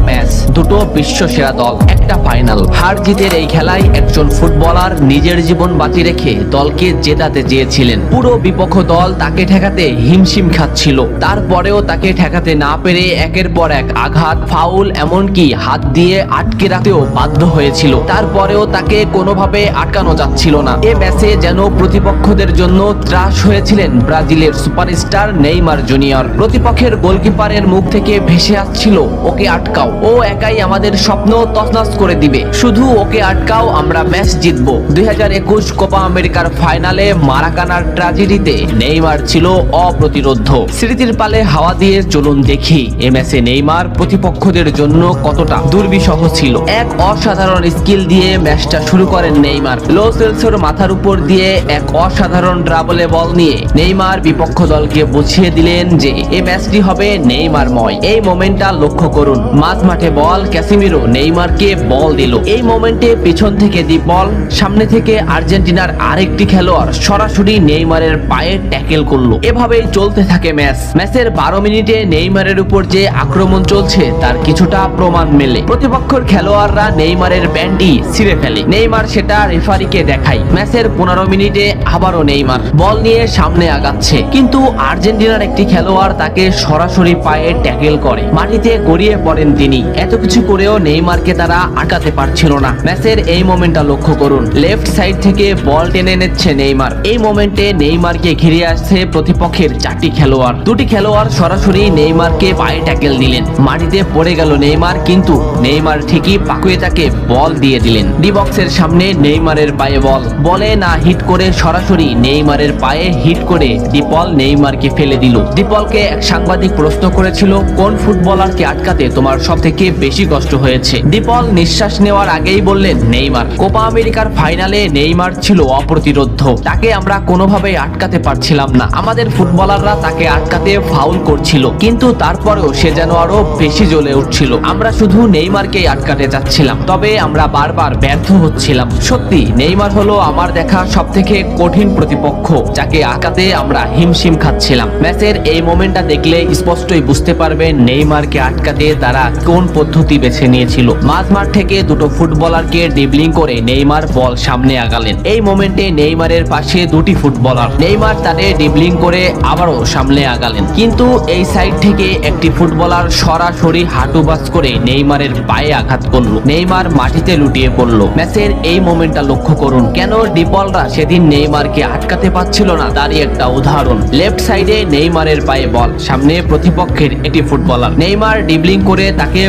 Match, দুটো বিশ্ব সেরা দল, একটা ফাইনাল। হার জিতের এই খেলায় একজন ফুটবলার নিজের জীবন বাজি রেখে দলকে জেতাতে চেয়েছিলেন। পুরো বিপক্ষ দল তাকে ঠেকাতে হিমশিম খাচ্ছিল, তারপরেও তাকে ঠেকাতে না পেরে একের পর এক আঘাত, ফাউল, এমনকি হাত দিয়ে আটকে রাখতেও বাধ্য হয়েছিল। তারপরেও তাকে কোনোভাবে আটকানো যাচ্ছিল না। এ ম্যাচে যেন প্রতিপক্ষদের জন্য ত্রাস হয়েছিলেন ব্রাজিলের সুপারস্টার নেইমার জুনিয়র। প্রতিপক্ষের গোলকিপারের মুখ থেকে ভেসে আসছিল, ওকে আটকাও, ও একাই আমাদের স্বপ্ন তছনছ করে দিবে, শুধু ওকে আটকাও, আমরা ম্যাচ জিতবো। 2021 কোপা আমেরিকার ফাইনালে মারাকানার ট্র্যাজেডিতে নেইমার ছিল অপ্রতিরোধ্য। স্মৃতির পালে হাওয়া দিয়ে চলুন দেখি এ ম্যাচে নেইমার প্রতিপক্ষদের জন্য কতটা দুর্বিষহ ছিল। এক অসাধারণ স্কিল দিয়ে ম্যাচটা শুরু করেন নেইমার। লো সেলসোর মাথার উপর দিয়ে এক অসাধারণ ড্রাবলে বল নিয়ে নেইমার বিপক্ষ দলকে বুঝিয়ে দিলেন যে এই ম্যাচটি হবে নেইমারময়। এই মোমেন্টটা লক্ষ্য করুন, মাঝ মাঠে বল, ক্যাসিমিরো নেইমারকে বল দিল। এই মোমেন্টে পিছন থেকে দি বল, সামনে থেকে আর্জেন্টিনার আরেকটি খেলোয়াড় সরাসরি নেইমারের পায়ে ট্যাকেল করলো। এভাবেই চলতে থাকে ম্যাচ। ম্যাচের 12 মিনিটে নেইমারের উপর যে আক্রমণ চলছে তার কিছুটা প্রমাণ মেলে। প্রতিপক্ষের খেলোয়াড়রা নেইমারের ব্যান্ডটি ছিঁড়ে ফেলে, নেইমার সেটা রেফারিকে দেখায়। ম্যাচের 15 মিনিটে আবারও নেইমার বল নিয়ে সামনে আগাচ্ছে, কিন্তু আর্জেন্টিনার একটি খেলোয়াড় তাকে সরাসরি পায়ে ট্যাকেল করে, মাটিতে গড়িয়ে পড়েন তিনি। এত কিছু করেও নেইমারকে তারা আটকাতে পারছিল না। ম্যাচের এই মোমেন্টটা লক্ষ্য করুন, লেফট সাইড থেকে বল টেনে নিচ্ছে নেইমার। এই মোমেন্টে নেইমারকে ঘিরে আসছে প্রতিপক্ষের 4টি খেলোয়াড়। 2টি খেলোয়াড় সরাসরি নেইমারকে পায়ে ট্যাকেল দিলেন, মাটিতে পড়ে গেল নেইমার, কিন্তু নেইমার ঠিকই পাকুয়ে তাকে বল দিয়ে দিলেন। ডি বক্সের সামনে নেইমারের পায়ে বল, বলে না হিট করে সরাসরি নেইমারের পায়ে হিট করে ডিপল নেইমারকে ফেলে দিল। ডিপলকে এক সাংবাদিক প্রশ্ন করেছিল, কোন ফুটবলারকে আটকাতে তোমার সবথেকে বেশি কষ্ট হয়েছে? ডিপল নিঃশ্বাস নেওয়ার আগেই বললেন নেইমার। কোপা আমেরিকার ফাইনালে নেইমার ছিল অপ্রতিরোধ্য, তাকে আমরা কোনোভাবেই আটকাতে পারছিলাম না। আমাদের ফুটবলাররা তাকে আটকাতে ফাউল করছিল, কিন্তু তারপরেও সে যেন আরো বেশি জ্বলে উঠছিল। আমরা শুধু নেইমারকেই আটকাতে যাচ্ছিলাম, তবে আমরা বারবার ব্যর্থ হচ্ছিলাম। সত্যি নেইমার হলো আমার দেখা সবথেকে কঠিন প্রতিপক্ষ, যাকে আটকাতে আমরা হিমশিম খাচ্ছিলাম। ম্যাচের এই মোমেন্টটা দেখলে স্পষ্টই বুঝতে পারবেন নেইমারকে আটকাতে তারা কোন পদ্ধতি বেছে নিয়েছিল। মাঝ মাঠ থেকে দুটো ফুটবলারকে ড্রিবলিং করে নেইমার বল সামনে আগালেন। এই মোমেন্টে নেইমারের পাশে 2টি ফুটবলার, নেইমার তাদের ড্রিবলিং করে আবারও সামনে আগালেন, কিন্তু এই সাইড থেকে একটি ফুটবলার সরাসরি হাঁটু বাস করে নেইমারের পায়ে আঘাত করলো। নেইমার মাটিতে লুটিয়ে পড়লো। ম্যাচের এই মোমেন্টটা লক্ষ্য করুন, কেন ডিপলরা সেদিন নেইমারকে আটকাতে পারছিল না তারই একটা উদাহরণ। লেফট সাইডে নেইমারের পায়ে বল, সামনে প্রতিপক্ষের একটি ফুটবলার, নেইমার ড্রিবলিং করে তাকে